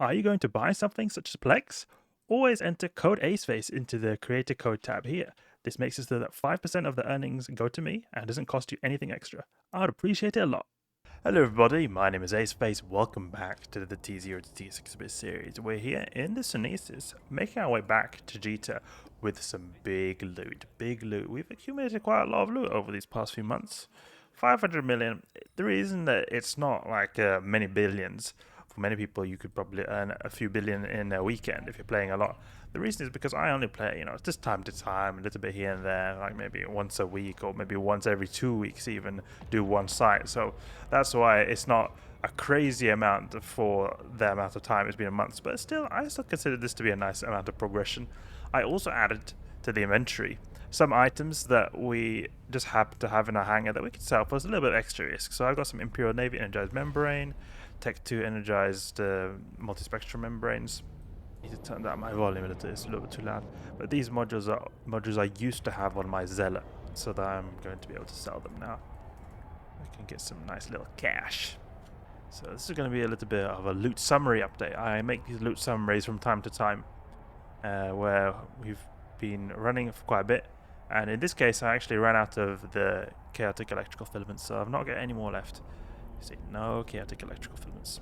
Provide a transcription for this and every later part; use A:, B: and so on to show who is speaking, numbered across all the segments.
A: Are you going to buy something such as Plex? Always enter code Aceface into the Creator Code tab here. This makes it so that 5% of the earnings go to me and doesn't cost you anything extra. I would appreciate it a lot. Hello everybody, my name is Aceface. Welcome back to the T0 to T6 bit series. We're here in the Sunesis, making our way back to Jita with some big loot. We've accumulated quite a lot of loot over these past few months. 500 million. The reason that it's not like many billions, for many people you could probably earn a few billion in a weekend if you're playing a lot. The reason is because I only play, just time to time, a little bit here and there, like maybe once a week or maybe once every 2 weeks even, do one site. So that's why it's not a crazy amount for the amount of time it's been a month, but still, I still consider this to be a nice amount of progression. I also added to the inventory some items that we just happen to have in our hangar that we could sell for a little bit of extra risk. So I've got some Imperial Navy Energized membrane, Tech 2 Energized Multispectrum membranes. I need to turn down my volume a little, it's a little bit too loud. But these modules are modules I used to have on my Zealot, so that I'm going to be able to sell them now. I can get some nice little cash. So this is going to be a little bit of a loot summary update. I make these loot summaries from time to time, where we've been running for quite a bit. And in this case, I actually ran out of the chaotic electrical filaments, so I've not got any more left. You see, no chaotic electrical filaments.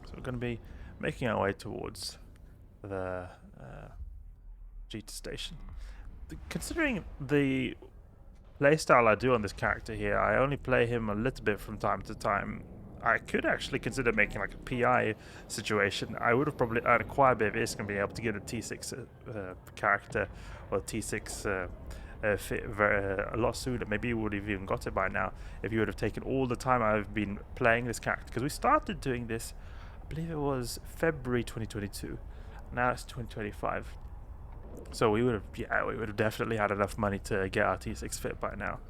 A: So we're going to be making our way towards the Jita station. Considering the playstyle I do on this character here, I only play him a little bit from time to time. I could actually consider making like a PI situation. I would have probably earned quite a bit of ISK and be able to get a T6 character or T6 fit a lot sooner. Maybe you would have even got it by now if you would have taken all the time I've been playing this character. Because we started doing this, I believe it was February 2022. Now it's 2025. So we would have definitely had enough money to get our T6 fit by now.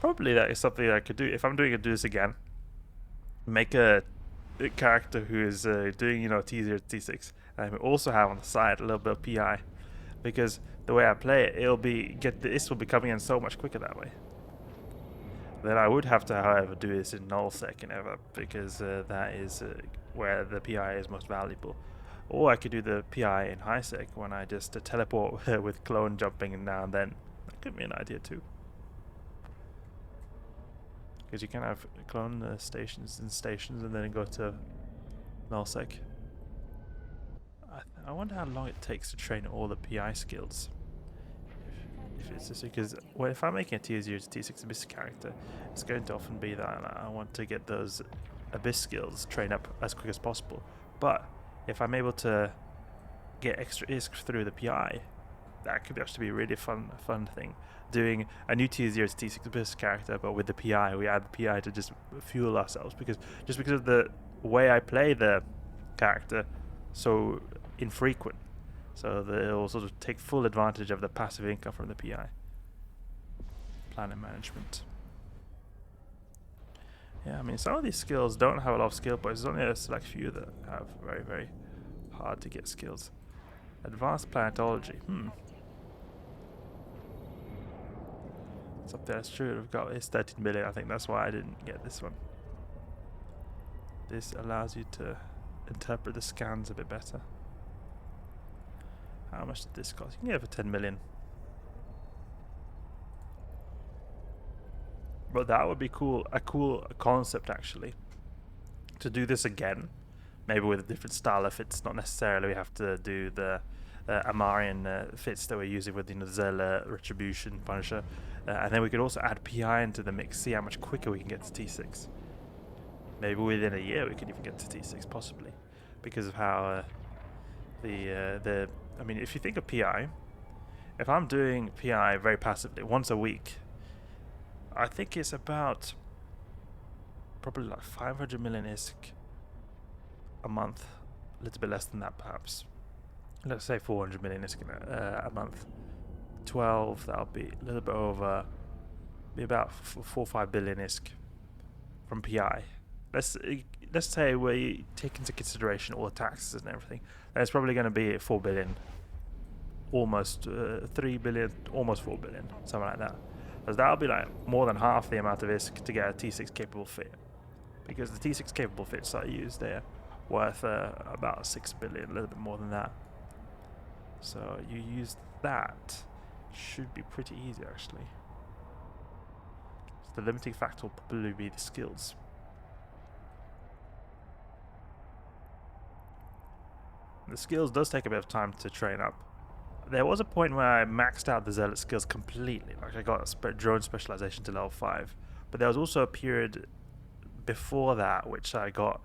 A: Probably that is something I could do if I'm do this again. Make a character who is doing T0 to T6, and we also have on the side a little bit of PI, because the way I play it, this will be coming in so much quicker that way. Then I would have to, however, do this in nullsec and ever, because that is where the PI is most valuable. Or I could do the PI in highsec when I just teleport with clone jumping now and then. That could be an idea too. Because you can have clone stations and then go to nullsec. I wonder how long it takes to train all the PI skills. If it's just because if I'm making a T0 to T6 Abyss character, it's going to often be that I want to get those Abyss skills trained up as quick as possible. But if I'm able to get extra ISK through the PI, that could actually be a really fun thing. Doing a new T0 to T6 Abyss character, but with the PI, we add the PI to just fuel ourselves, because of the way I play the character, so infrequent, so that it will sort of take full advantage of the passive income from the PI. Planning management. Yeah, I mean, some of these skills don't have a lot of skill points. There's only a select few that have very, very hard to get skills. Advanced planetology. Something that's true. We've got is 13 million. I think that's why I didn't get this one. This allows you to interpret the scans a bit better. How much did this cost? You can get it for 10 million. But that would be cool. A cool concept actually. To do this again, maybe with a different style of fits. Not necessarily we have to do the Amarian fits that we're using with the Zealot, Retribution, Punisher. And then we could also add PI into the mix, see how much quicker we can get to T6. Maybe within a year we could even get to T6, possibly. Because of how I mean, if you think of PI, if I'm doing PI very passively, once a week, I think it's about probably like 500 million ISK a month. A little bit less than that, perhaps. Let's say 400 million ISK a month. 12, that'll be a little bit over, be about 4 or 5 billion ISK from PI. Let's say we take into consideration all the taxes and everything, then it's probably going to be 4 billion, almost 3 billion, almost 4 billion, something like that. Because that'll be like more than half the amount of ISK to get a T6 capable fit. Because the T6 capable fits that I use there worth about 6 billion, a little bit more than that. So you use that, should be pretty easy actually. So the limiting factor will probably be the skills. The skills does take a bit of time to train up. There was a point where I maxed out the Zealot skills completely, like I got drone specialization to level 5. But there was also a period before that which I got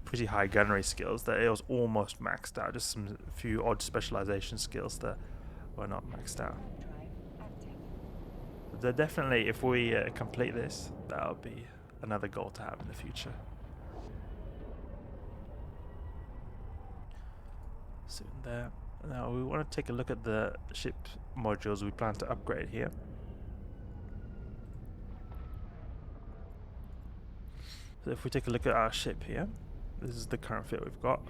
A: pretty high gunnery skills that it was almost maxed out. Just some few odd specialization skills that were not maxed out. But definitely, if we complete this, that'll be another goal to have in the future. Soon there. Now we want to take a look at the ship modules we plan to upgrade here. So if we take a look at our ship here, this is the current fit we've got.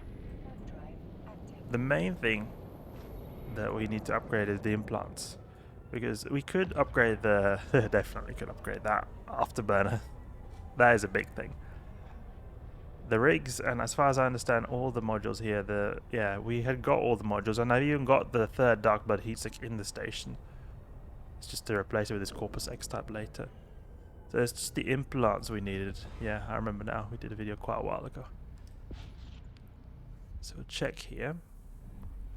A: The main thing that we need to upgrade is the implants, because we could upgrade the definitely could upgrade that afterburner. That is a big thing. The rigs, and as far as I understand, all the modules here, yeah, we had got all the modules, and I've even got the third Dark Blood heatsink in the station. It's just to replace it with this Corpus X type later. So it's just the implants we needed. Yeah, I remember now. We did a video quite a while ago. So we'll check here.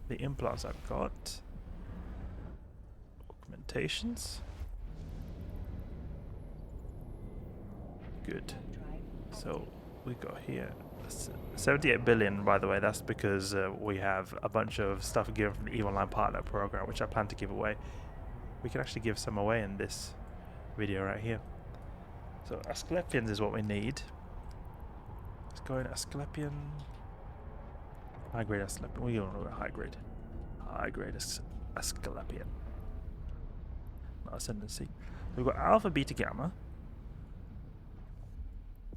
A: The implants I've got. Augmentations. Good. So we got here 78 billion, by the way. That's because we have a bunch of stuff given from the EVE Online Partner program, which I plan to give away. We can actually give some away in this video right here. So Asclepians is what we need. Let's go in Asclepian. High grade Asclepian. We don't know high grade. High grade Asclepian. No, ascendancy. We've got Alpha, Beta, Gamma.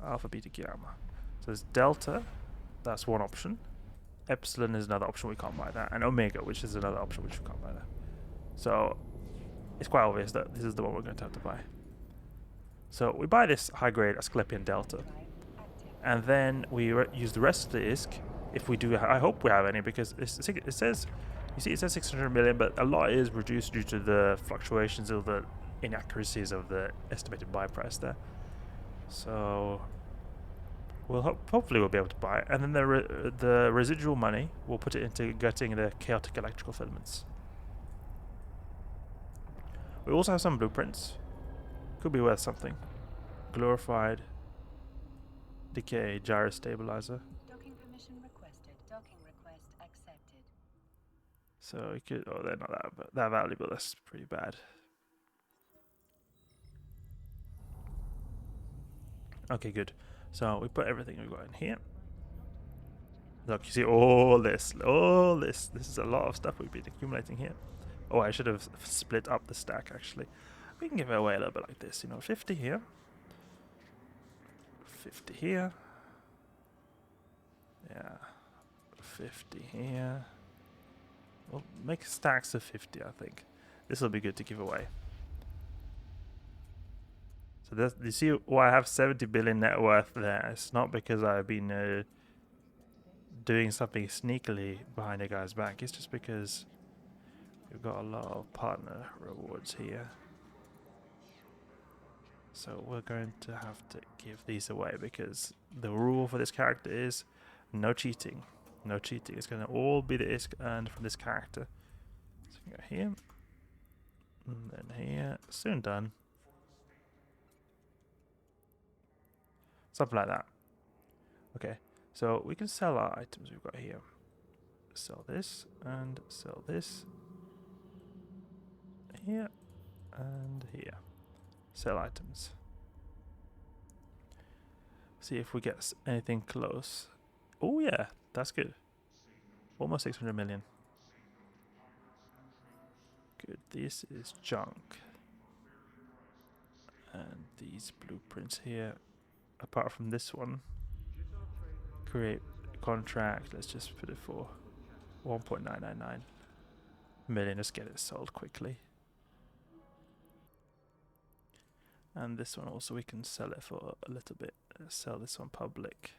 A: Alpha, Beta, Gamma. So there's Delta, that's one option. Epsilon is another option, we can't buy that. And Omega, which is another option, which we can't buy that. So it's quite obvious that this is the one we're going to have to buy. So we buy this high grade Asclepian Delta. And then we use the rest of the ISK. If we do, I hope we have any, because it says, you see it says 600 million, but a lot is reduced due to the fluctuations of the inaccuracies of the estimated buy price there. So we'll hopefully we'll be able to buy it, and then the residual money we'll put it into getting the chaotic electrical filaments. We also have some blueprints. Could be worth something. Glorified decay gyro stabilizer.
B: Docking permission requested. Docking request accepted.
A: So we could. Oh, they're not that valuable. That's pretty bad. Okay, good. So we put everything we've got in here. Look, you see all this. This is a lot of stuff we've been accumulating here. Oh, I should have split up the stack, actually. We can give it away a little bit like this, 50 here. 50 here. Yeah. 50 here. We'll make stacks of 50, I think. This will be good to give away. So you see why I have 70 billion net worth there. It's not because I've been doing something sneakily behind a guy's back. It's just because we've got a lot of partner rewards here. So we're going to have to give these away, because the rule for this character is no cheating. No cheating. It's going to all be the ISK earned from this character. So we can go here. And then here. Soon done. Something like that. Okay, so we can sell our items we've got here. Sell this and sell this. Here and here. Sell items. See if we get anything close. Oh yeah, that's good. Almost 600 million. Good, this is junk. And these blueprints here. Apart from this one, create contract. Let's just put it for 1.999 million. Let's get it sold quickly. And this one also, we can sell it for a little bit. Let's sell this one public.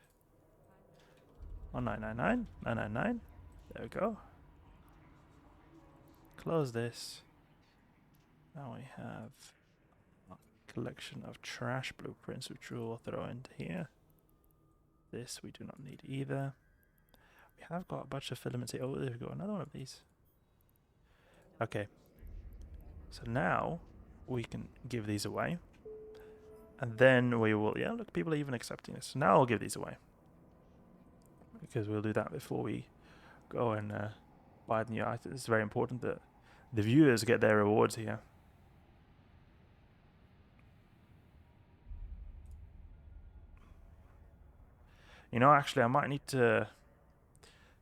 A: 1999, 999. There we go. Close this. Now we have a collection of trash blueprints, which we'll throw into here. This we do not need either. We have got a bunch of filaments here. Oh, there we go, another one of these. Okay. So now we can give these away. And then we will, yeah, look, people are even accepting this. So now I'll give these away. Because we'll do that before we go and buy the new items. It's very important that the viewers get their rewards here. You know, actually, I might need to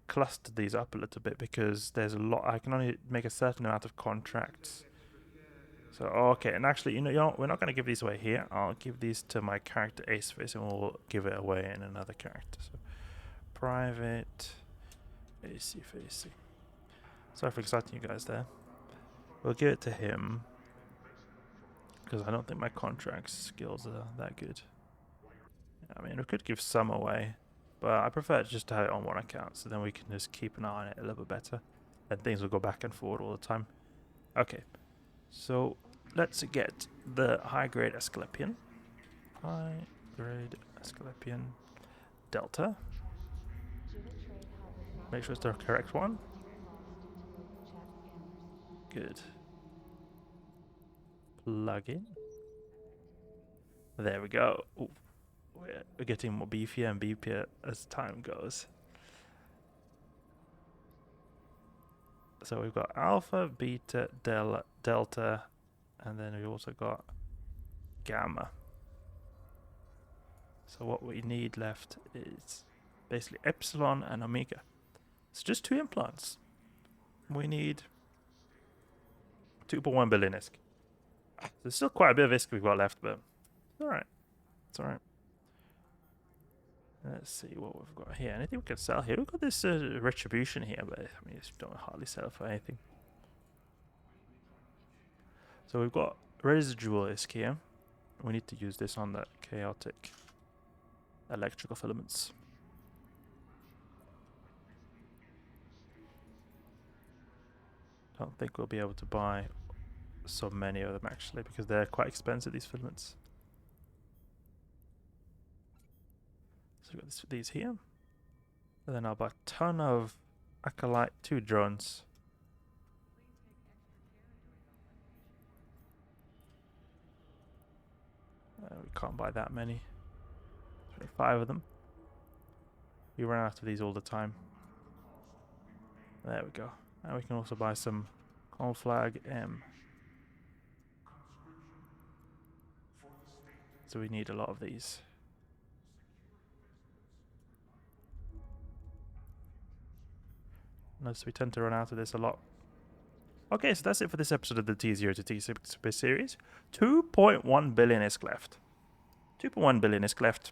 A: cluster these up a little bit because there's a lot. I can only make a certain amount of contracts. So, okay, and actually, you know, we're not going to give these away here. I'll give these to my character Aceface and we'll give it away in another character. So, private Aceface. Sorry for exciting you guys there. We'll give it to him because I don't think my contract skills are that good. I mean, we could give some away, but I prefer just to have it on one account so then we can just keep an eye on it a little bit better. And things will go back and forward all the time. Okay, so let's get the high-grade Asclepian. High-grade Asclepian Delta. Make sure it's the correct one. Good. Plug in. There we go. Ooh, we're getting more beefier and beefier as time goes. So we've got alpha, beta, delta, and then we've also got gamma. So what we need left is basically epsilon and omega. It's just 2 implants. We need 2.1 billion ISK. There's still quite a bit of ISK we've got left, but it's alright. It's alright. Let's see what we've got here. Anything we can sell here? We've got this retribution here, but I mean, it's don't hardly sell for anything. So we've got residual ISK here. We need to use this on the chaotic electrical filaments. Don't think we'll be able to buy so many of them actually because they're quite expensive, these filaments. So we've got these here. And then I'll buy a ton of Acolyte 2 drones. We can't buy that many. 25 of them. We run out of these all the time. There we go. And we can also buy some Conflag M. So we need a lot of these. Notice we tend to run out of this a lot. Okay, so that's it for this episode of the T0 to T6 series. 2.1 billion ISK left. 2.1 billion ISK left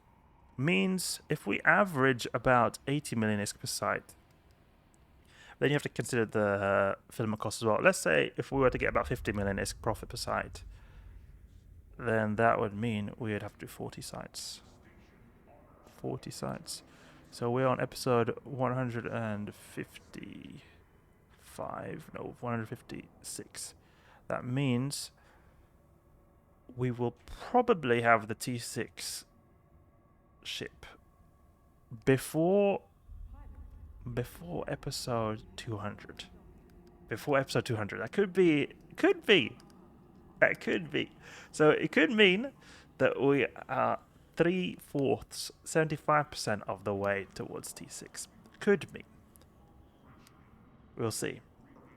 A: means if we average about 80 million ISK per site, then you have to consider the filament cost as well. Let's say if we were to get about 50 million ISK profit per site, then that would mean we would have to do 40 sites. 40 sites. So we're on episode 156. That means we will probably have the T6 ship before episode 200. Before episode 200. That could be. So it could mean that we are 3/4, 75% of the way towards T6. Could mean. We'll see.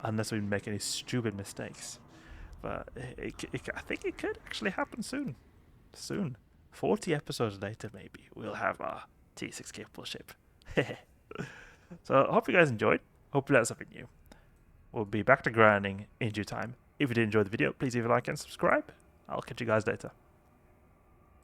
A: Unless we make any stupid mistakes. But I think it could actually happen soon. 40 episodes later, maybe, we'll have our T6 capable ship. So I hope you guys enjoyed. Hope you learned something new. We'll be back to grinding in due time. If you did enjoy the video, please leave a like and subscribe. I'll catch you guys later.